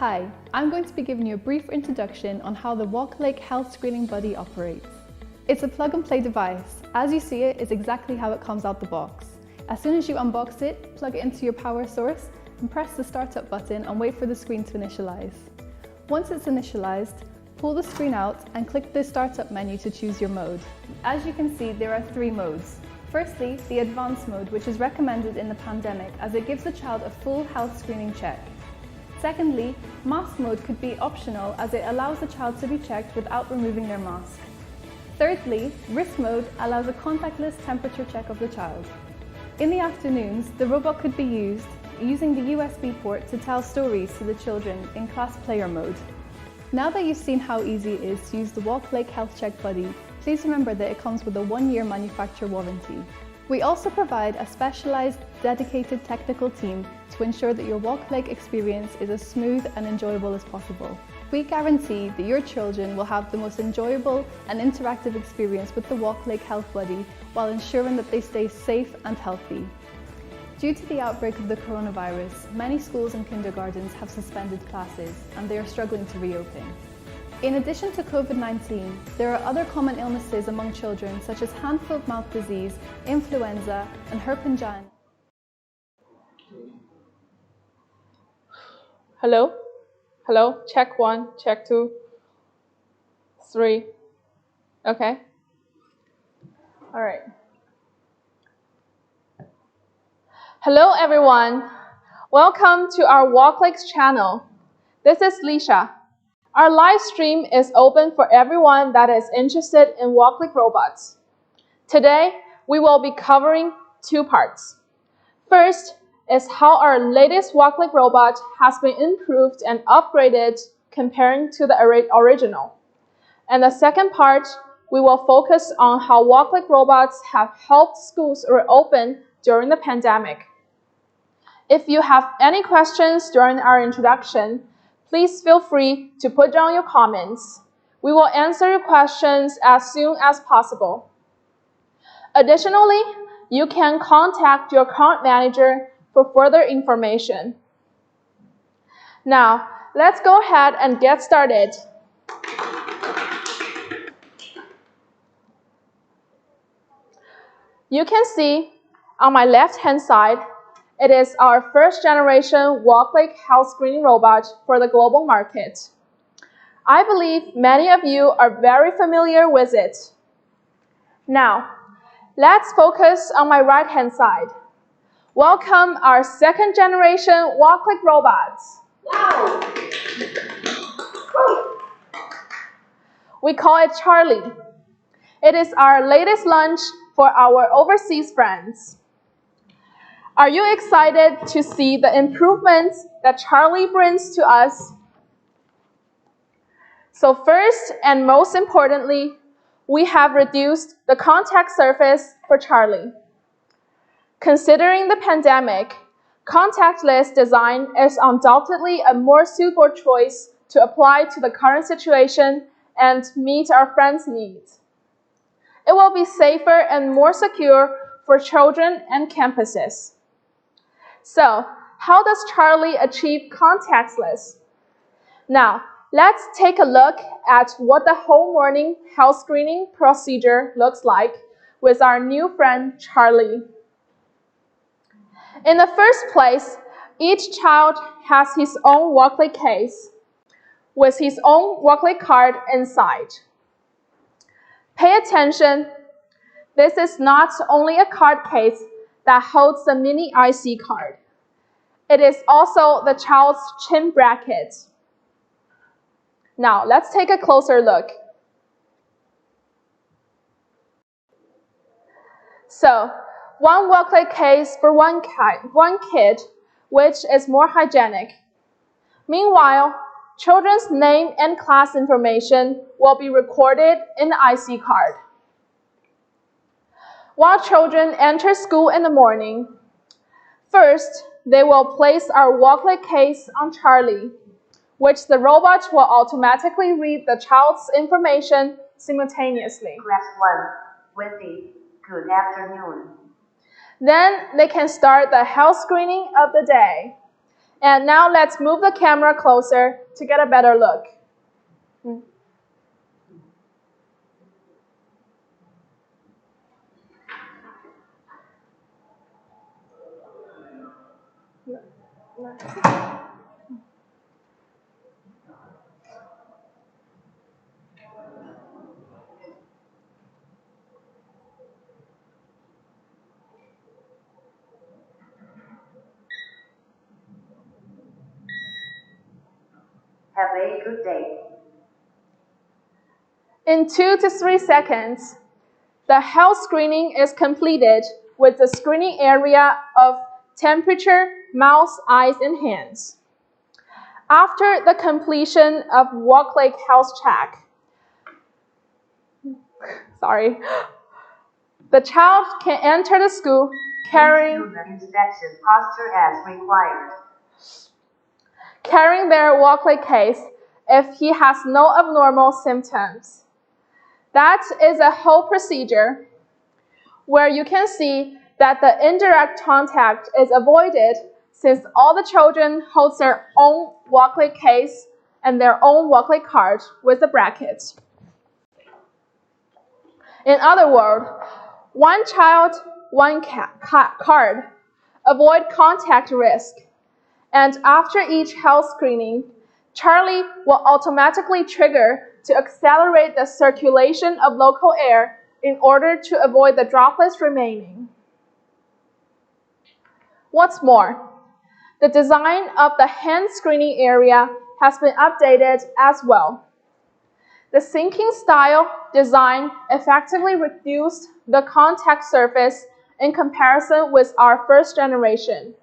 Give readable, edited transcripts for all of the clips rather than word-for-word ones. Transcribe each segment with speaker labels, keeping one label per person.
Speaker 1: Hi, I'm going to be giving you a brief introduction on how the Walklake Health Screening Buddy operates. It's a plug-and-play device. As you see it, is exactly how it comes out the box. As soon as you unbox it, plug it into your power source and press the startup button and wait for the screen to initialize. Once it's initialized, pull the screen out and click the startup menu to choose your mode. As you can see, there are 3 modes. Firstly, the advanced mode, which is recommended in the pandemic as it gives the child a full health screening check. Secondly, mask mode could be optional as it allows the child to be checked without removing their mask. Thirdly, risk mode allows a contactless temperature check of the child. In the afternoons, the robot could be used using the USB port to tell stories to the children in class player mode. Now that you've seen how easy it is to use the Walklake Health Check Buddy, please remember that it comes with a 1-year manufacturer warranty. We also provide a specialized, dedicated technical team to ensure that your Walklake experience is as smooth and enjoyable as possible. We guarantee that your children will have the most enjoyable and interactive experience with the Walklake Health Buddy while ensuring that they stay safe and healthy. Due to the outbreak of the coronavirus, many schools and kindergartens have suspended classes and they are struggling to reopen. In addition to COVID-19, there are other common illnesses among children such as hand-foot-mouth disease, influenza, and herpingitis.
Speaker 2: Hello? Hello? Check 1, check 2, 3. Okay. All right. Hello, everyone. Welcome to our Walklake's channel. This is Lisha. Our live stream is open for everyone that is interested in Walklake robots. Today, we will be covering 2 parts. First is how our latest Walklake robot has been improved and upgraded comparing to the original. And the second part, we will focus on how Walklake robots have helped schools reopen during the pandemic. If you have any questions during our introduction, please feel free to put down your comments. We will answer your questions as soon as possible. Additionally, you can contact your account manager for further information. Now, let's go ahead and get started. You can see on my left-hand side, it is our first generation Walklake health screening robot for the global market. I believe many of you are very familiar with it. Now, let's focus on my right-hand side. Welcome our second generation Walklake robots. Wow. We call it Charlie. It is our latest launch for our overseas friends. Are you excited to see the improvements that Charlie brings to us? So first and most importantly, we have reduced the contact surface for Charlie. Considering the pandemic, contactless design is undoubtedly a more suitable choice to apply to the current situation and meet our friends' needs. It will be safer and more secure for children and campuses. So, how does Charlie achieve contactless? Now, let's take a look at what the whole morning health screening procedure looks like with our new friend, Charlie. In the first place, each child has his own Walklake case with his own Walklake card inside. Pay attention, this is not only a card case that holds the mini IC card. It is also the child's chin bracket. Now, let's take a closer look. So, one Walklake case for one kid, which is more hygienic. Meanwhile, children's name and class information will be recorded in the IC card. While children enter school in the morning, first, they will place our Walklake case on Charlie, which the robot will automatically read the child's information simultaneously.
Speaker 3: Class 1, Wendy, good afternoon.
Speaker 2: Then they can start the health screening of the day. And now let's move the camera closer to get a better look.
Speaker 3: Have a good day.
Speaker 2: In 2 to 3 seconds, the health screening is completed with the screening area of temperature, mouth, eyes, and hands. After the completion of Walklake health check, the child can enter the school carrying
Speaker 3: the inspection posture as required.
Speaker 2: Carrying their Walklake case if he has no abnormal symptoms. That is a whole procedure where you can see that the indirect contact is avoided since all the children hold their own Walklake case and their own Walklake card with the bracket. In other words, one child, one card, avoid contact risk. And after each health screening, Charlie will automatically trigger to accelerate the circulation of local air in order to avoid the droplets remaining. What's more, the design of the hand screening area has been updated as well. The sinking style design effectively reduced the contact surface in comparison with our first generation.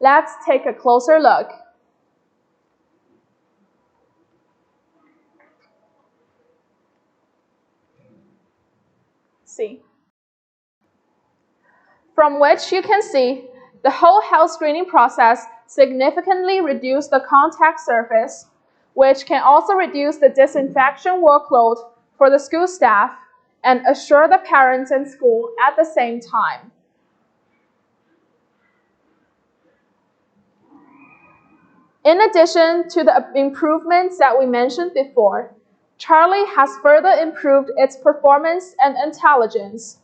Speaker 2: Let's take a closer look. From which you can see the whole health screening process significantly reduced the contact surface, which can also reduce the disinfection workload for the school staff and assure the parents and school at the same time. In addition to the improvements that we mentioned before, Charlie has further improved its performance and intelligence.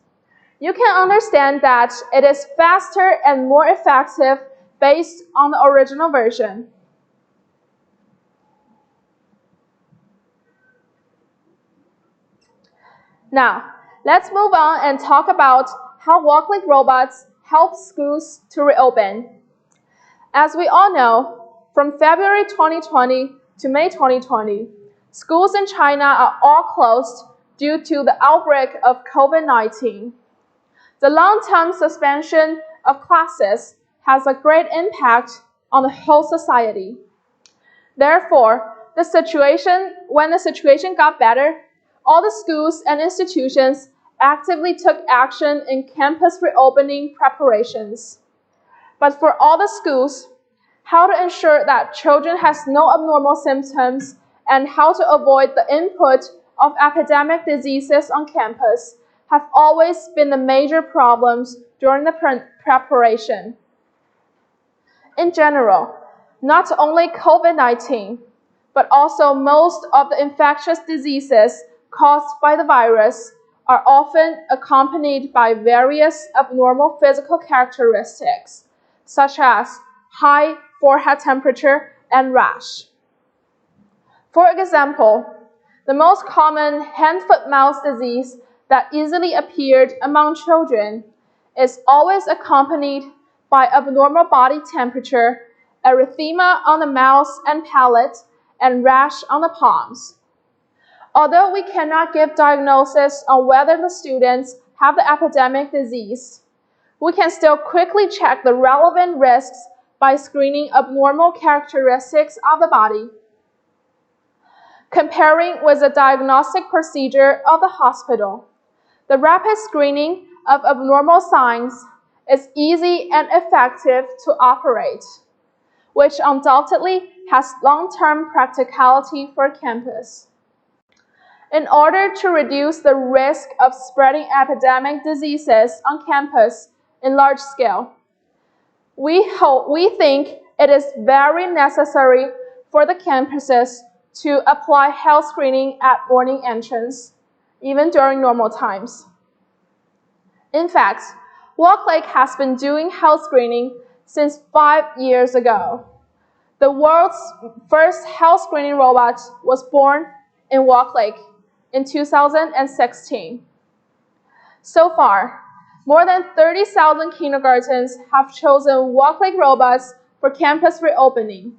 Speaker 2: You can understand that it is faster and more effective based on the original version. Now, let's move on and talk about how Walklake robots help schools to reopen. As we all know, from February 2020 to May 2020, schools in China are all closed due to the outbreak of COVID-19. The long-term suspension of classes has a great impact on the whole society. Therefore, when the situation got better, all the schools and institutions actively took action in campus reopening preparations. But for all the schools, how to ensure that children has no abnormal symptoms and how to avoid the input of epidemic diseases on campus have always been the major problems during the preparation. In general, not only COVID-19, but also most of the infectious diseases caused by the virus are often accompanied by various abnormal physical characteristics, such as high forehead temperature and rash. For example, the most common hand-foot-mouth disease that easily appeared among children is always accompanied by abnormal body temperature, erythema on the mouth and palate, and rash on the palms. Although we cannot give diagnosis on whether the students have the epidemic disease, we can still quickly check the relevant risks by screening abnormal characteristics of the body. Comparing with the diagnostic procedure of the hospital, the rapid screening of abnormal signs is easy and effective to operate, which undoubtedly has long-term practicality for campus. In order to reduce the risk of spreading epidemic diseases on campus in large scale, we think it is very necessary for the campuses to apply health screening at morning entrance, even during normal times. In fact, Walklake has been doing health screening since 5 years ago. The world's first health screening robot was born in Walklake in 2016. So far, more than 30,000 kindergartens have chosen Walklake robots for campus reopening.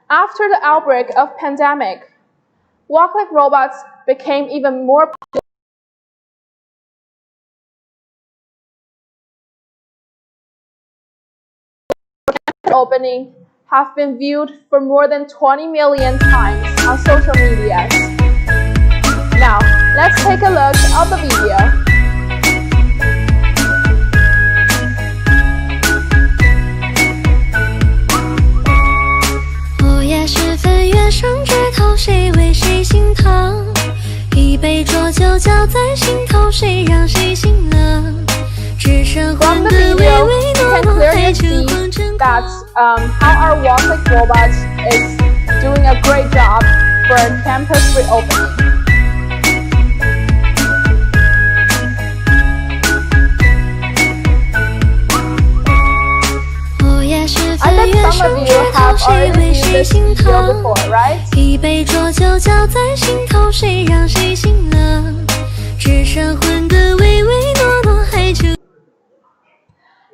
Speaker 2: After the outbreak of pandemic, Walklake robots became even more popular. Opening have been viewed for more than 20 million times on social media. Now, let's take a look at the video.
Speaker 4: 午夜时分，月上枝头，谁为谁心疼？一杯浊酒浇在心头，谁让谁醒了？只剩魂的唯唯诺诺，还着黄尘光。
Speaker 2: how our Walklake robot is doing a great job for campus reopening. I bet some of you have already seen this video before, right?
Speaker 4: 一杯浊酒浇在心头，谁让谁醒了？只剩魂的唯唯诺诺，还着。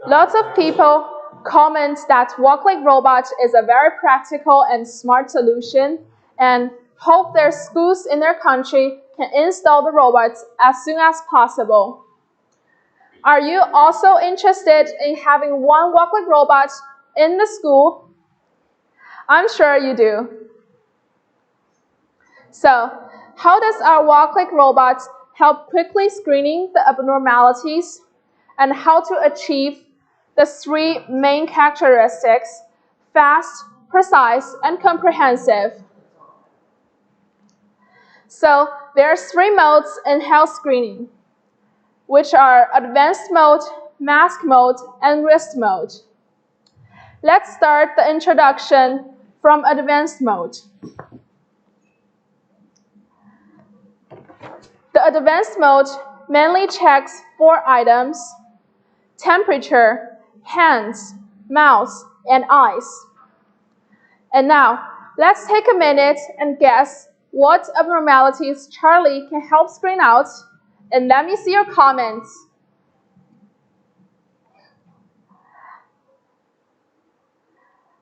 Speaker 2: Lots of people comment that Walklake robot is a very practical and smart solution and hope their schools in their country can install the robots as soon as possible. Are you also interested in having one Walklake robot in the school? I'm sure you do. So, how does our Walklake robot help quickly screening the abnormalities and how to achieve the 3 main characteristics: fast, precise, and comprehensive? So, there are 3 modes in health screening, which are advanced mode, mask mode, and risk mode. Let's start the introduction from advanced mode. The advanced mode mainly checks 4 items: temperature, hands, mouth, and eyes. And now, let's take a minute and guess what abnormalities Charlie can help screen out, and let me see your comments.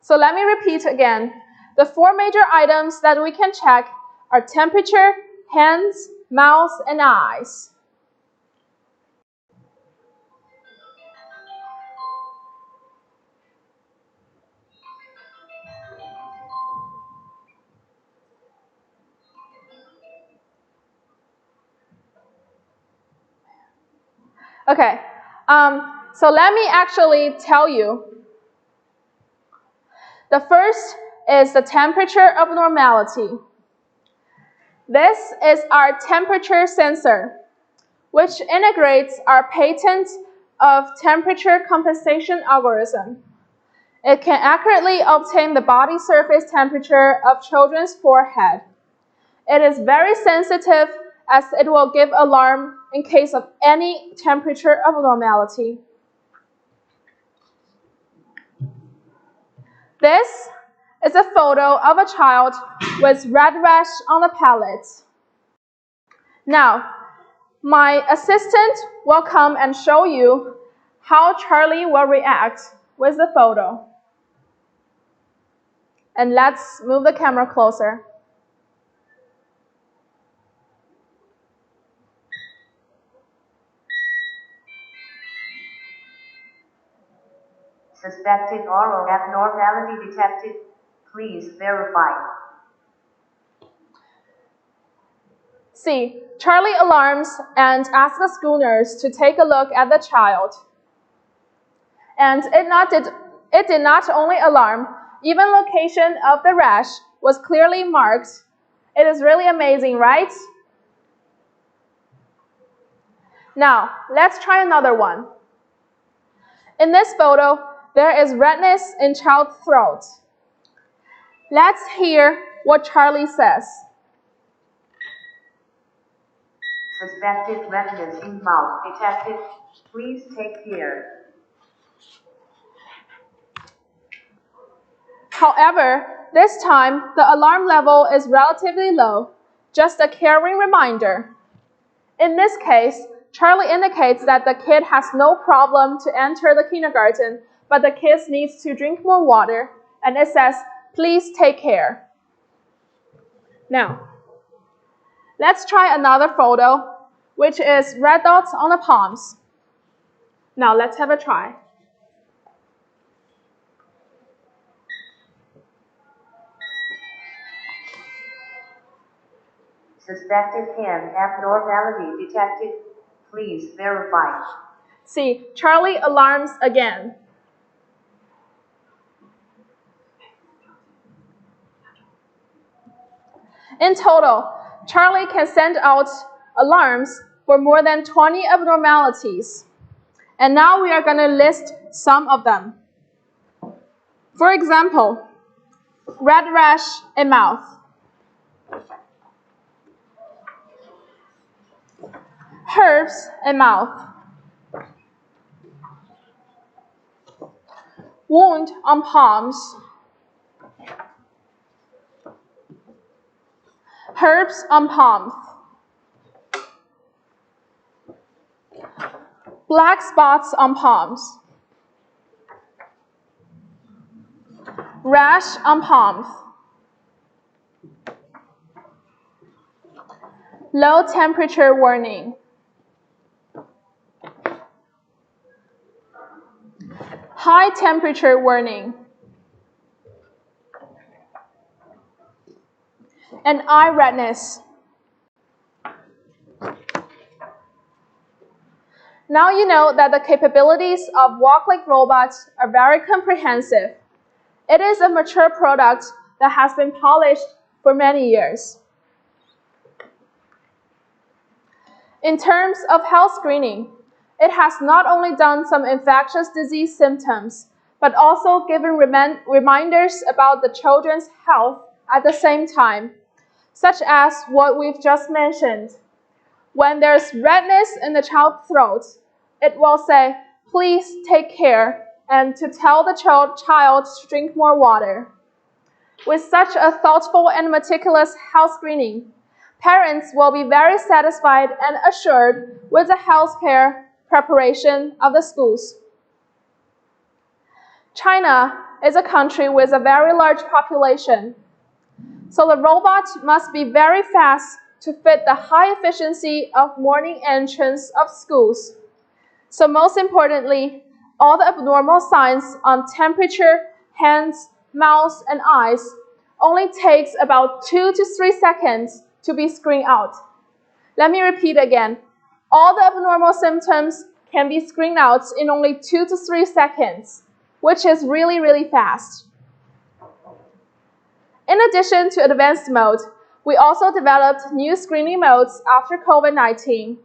Speaker 2: So let me repeat again. The 4 major items that we can check are temperature, hands, mouth, and eyes. Okay, so let me actually tell you. The first is the temperature abnormality. This is our temperature sensor, which integrates our patent of temperature compensation algorithm. It can accurately obtain the body surface temperature of children's forehead. It is very sensitive as it will give alarm in case of any temperature abnormality. This is a photo of a child with red rash on the palate. Now, my assistant will come and show you how Charlie will react with the photo. And let's move the camera closer.
Speaker 3: Suspected oral abnormality detected. Please verify.
Speaker 2: See, Charlie alarms and asks the school nurse to take a look at the child. And it did not only alarm, even location of the rash was clearly marked. It is really amazing, right? Now, let's try another one. In this photo, there is redness in child's throat. Let's hear what Charlie says.
Speaker 3: Suspected redness in mouth detected. Please take care.
Speaker 2: However, this time the alarm level is relatively low, just a caring reminder. In this case, Charlie indicates that the kid has no problem to enter the kindergarten, but the kid needs to drink more water, and it says, please take care. Now, let's try another photo, which is red dots on the palms. Now, let's have a try.
Speaker 3: Suspected hand abnormality detected. Please verify.
Speaker 2: See, Charlie alarms again. In total, Charlie can send out alarms for more than 20 abnormalities. And now we are going to list some of them. For example, red rash in mouth, herpes in mouth, wound on palms, herpes on palms, black spots on palms, rash on palms, low temperature warning, high temperature warning, and eye redness. Now you know that the capabilities of Walklake robots are very comprehensive. It is a mature product that has been polished for many years. In terms of health screening, it has not only done some infectious disease symptoms, but also given reminders about the children's health at the same time, such as what we've just mentioned. When there's redness in the child's throat, it will say, please take care, and to tell the child to drink more water. With such a thoughtful and meticulous health screening, parents will be very satisfied and assured with the healthcare preparation of the schools. China is a country with a very large population, so the robot must be very fast to fit the high efficiency of morning entrance of schools. So most importantly, all the abnormal signs on temperature, hands, mouth, and eyes only takes about 2 to 3 seconds to be screened out. Let me repeat again. All the abnormal symptoms can be screened out in only 2 to 3 seconds, which is really, really fast. In addition to advanced mode, we also developed new screening modes after COVID-19.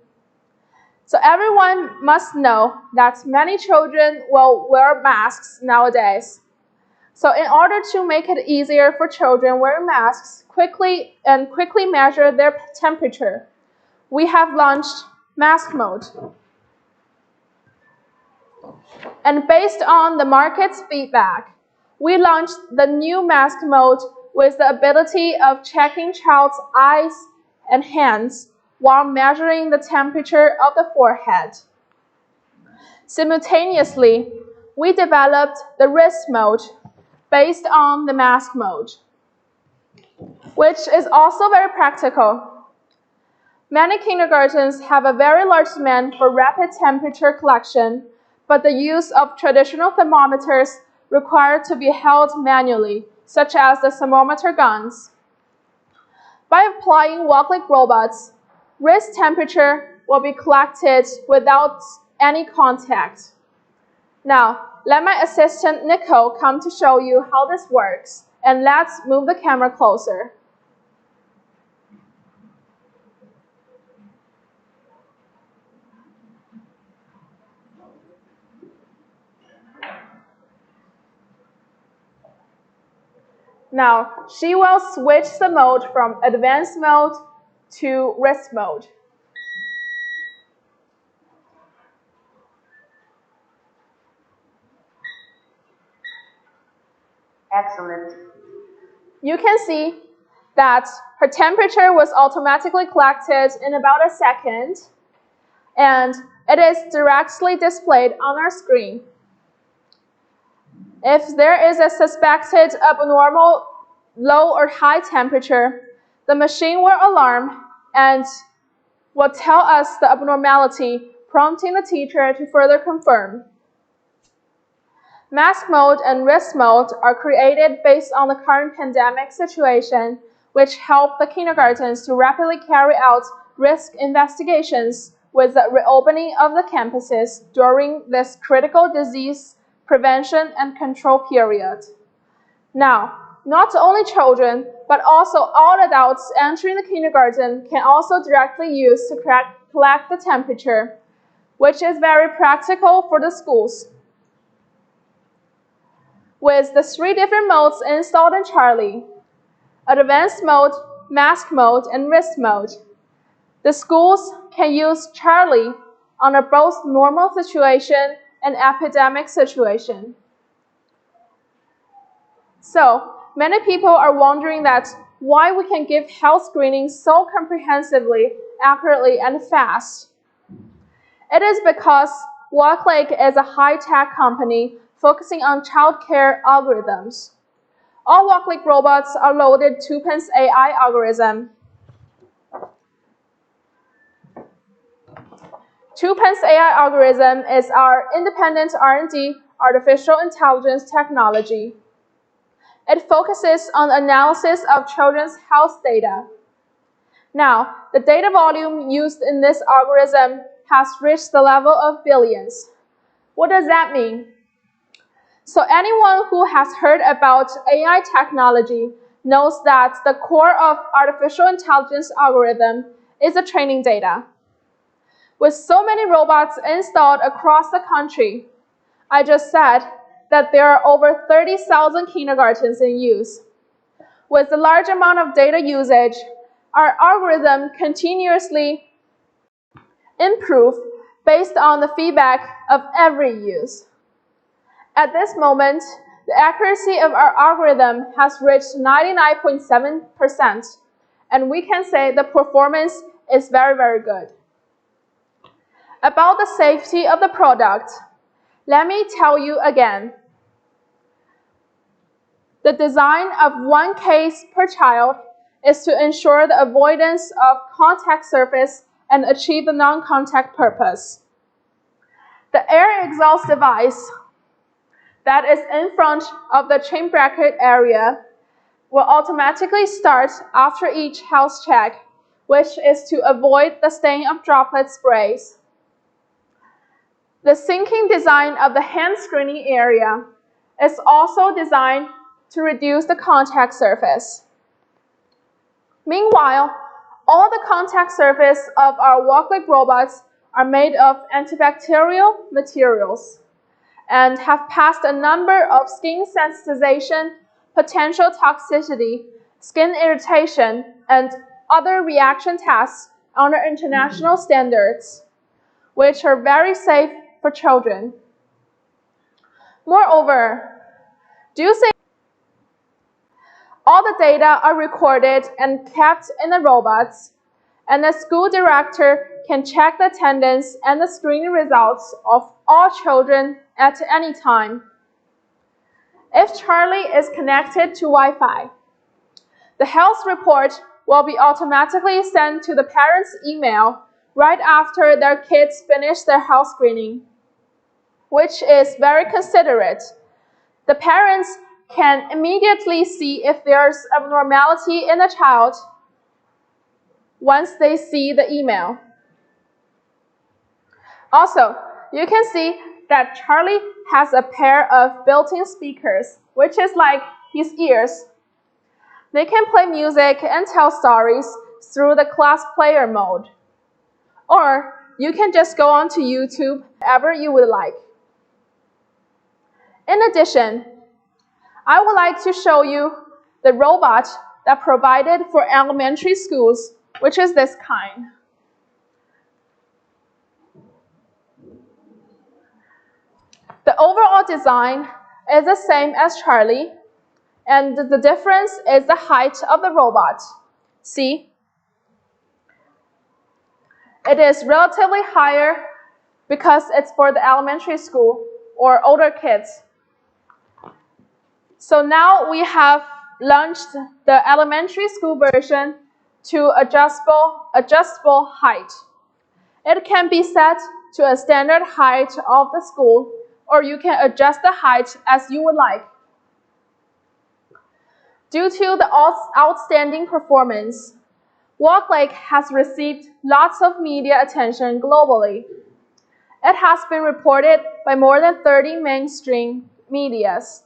Speaker 2: So everyone must know that many children will wear masks nowadays. So in order to make it easier for children wearing masks quickly measure their temperature, we have launched mask mode. And based on the market's feedback, we launched the new mask mode with the ability of checking child's eyes and hands while measuring the temperature of the forehead. Simultaneously, we developed the wrist mode based on the mask mode, which is also very practical. Many kindergartens have a very large demand for rapid temperature collection, but the use of traditional thermometers required to be held manually, such as the thermometer guns. By applying Walklake robots, wrist temperature will be collected without any contact. Now, let my assistant Nicole come to show you how this works, and let's move the camera closer. Now, she will switch the mode from advanced mode to risk mode.
Speaker 3: Excellent.
Speaker 2: You can see that her temperature was automatically collected in about a second, and it is directly displayed on our screen. If there is a suspected abnormal low or high temperature, the machine will alarm and will tell us the abnormality, prompting the teacher to further confirm. Mask mode and risk mode are created based on the current pandemic situation, which help the kindergartens to rapidly carry out risk investigations with the reopening of the campuses during this critical disease prevention and control period. Now, not only children, but also all adults entering the kindergarten can also directly use to collect the temperature, which is very practical for the schools. With the 3 different modes installed in Charlie, advanced mode, mask mode, and risk mode, the schools can use Charlie under both normal situation and epidemic situation. So, many people are wondering that why we can give health screening so comprehensively, accurately, and fast. It is because Walklake is a high-tech company focusing on childcare algorithms. All Walklake robots are loaded 2-pins AI algorithm. 2-pins AI algorithm is our independent R&D artificial intelligence technology. It focuses on analysis of children's health data. Now, the data volume used in this algorithm has reached the level of billions. What does that mean? So anyone who has heard about AI technology knows that the core of artificial intelligence algorithm is the training data. With so many robots installed across the country, I just said that there are over 30,000 kindergartens in use. With the large amount of data usage, our algorithm continuously improves based on the feedback of every use. At this moment, the accuracy of our algorithm has reached 99.7%, and we can say the performance is very, very good. About the safety of the product, let me tell you again. The design of 1 case per child is to ensure the avoidance of contact surface and achieve the non-contact purpose. The air exhaust device that is in front of the chin bracket area will automatically start after each health check, which is to avoid the stain of droplet sprays. The sinking design of the hand screening area is also designed to reduce the contact surface. Meanwhile, all the contact surface of our Walklake robots are made of antibacterial materials and have passed a number of skin sensitization, potential toxicity, skin irritation, and other reaction tests under international standards, which are very safe for children. Moreover, all the data are recorded and kept in the robots, and the school director can check the attendance and the screening results of all children at any time. If Charlie is connected to Wi-Fi, the health report will be automatically sent to the parents' email right after their kids finish their health screening, which is very considerate. The parents can immediately see if there's abnormality in the child once they see the email. Also, you can see that Charlie has a pair of built-in speakers, which is like his ears. They can play music and tell stories through the class player mode. Or you can just go onto YouTube wherever you would like. In addition, I would like to show you the robot that provided for elementary schools, which is this kind. The overall design is the same as Charlie, and the difference is the height of the robot. See? It is relatively higher because it's for the elementary school or older kids. So now we have launched the elementary school version to adjustable height. It can be set to a standard height of the school, or you can adjust the height as you would like. Due to the outstanding performance, Walklake has received lots of media attention globally. It has been reported by more than 30 mainstream medias,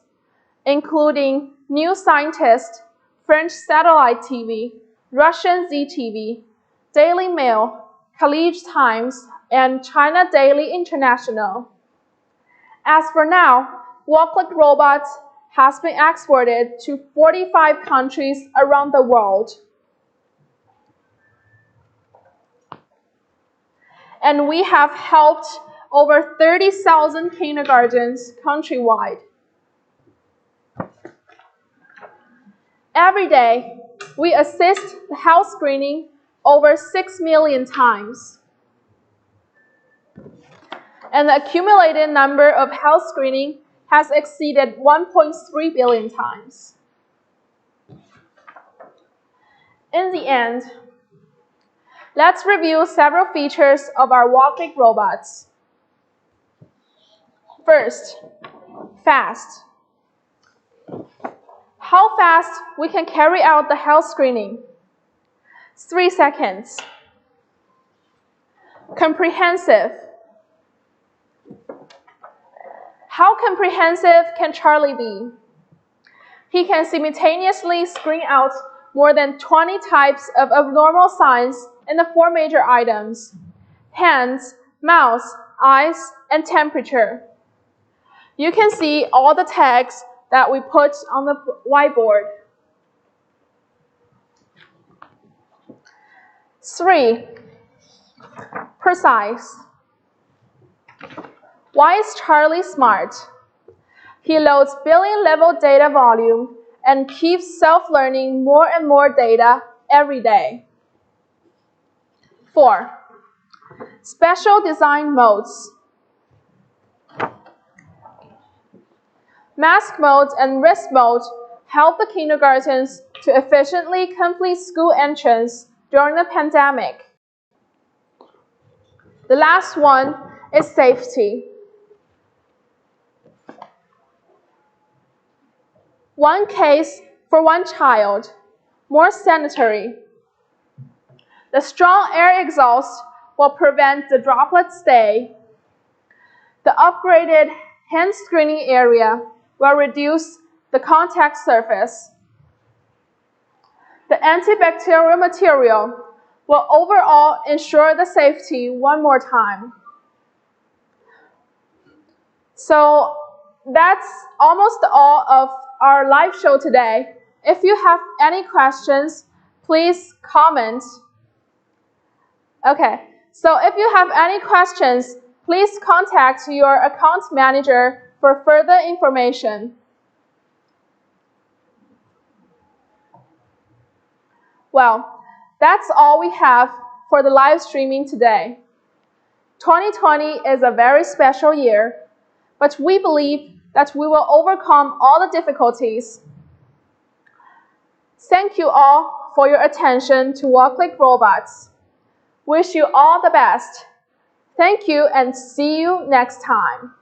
Speaker 2: including New Scientist, French Satellite TV, Russian ZTV, Daily Mail, Khaleej Times, and China Daily International. As for now, Walklake robots has been exported to 45 countries around the world. And we have helped over 30,000 kindergartens countrywide. Every day, we assist the health screening over 6 million times. And the accumulated number of health screening has exceeded 1.3 billion times. In the end, let's review several features of our Walklake robots. First, fast. How fast we can carry out the health screening? 3 seconds. Comprehensive. How comprehensive can Charlie be? He can simultaneously screen out more than 20 types of abnormal signs in the 4 major items: hands, mouth, eyes, and temperature. You can see all the tags that we put on the whiteboard. 3. Precise. Why is Charlie smart? He loads billion-level data volume and keeps self-learning more and more data every day. 4. Special design modes. Mask mode and wrist mode help the kindergartens to efficiently complete school entrance during the pandemic. The last one is safety. 1 case for 1 child, more sanitary. The strong air exhaust will prevent the droplet stay. The upgraded hand screening area will reduce the contact surface. The antibacterial material will overall ensure the safety one more time. So that's almost all of our live show today. If you have any questions, please comment. Okay, so if you have any questions, please contact your account manager for further information. Well, that's all we have for the live streaming today. 2020 is a very special year, but we believe that we will overcome all the difficulties. Thank you all for your attention to Walklake robots. Wish you all the best. Thank you and see you next time.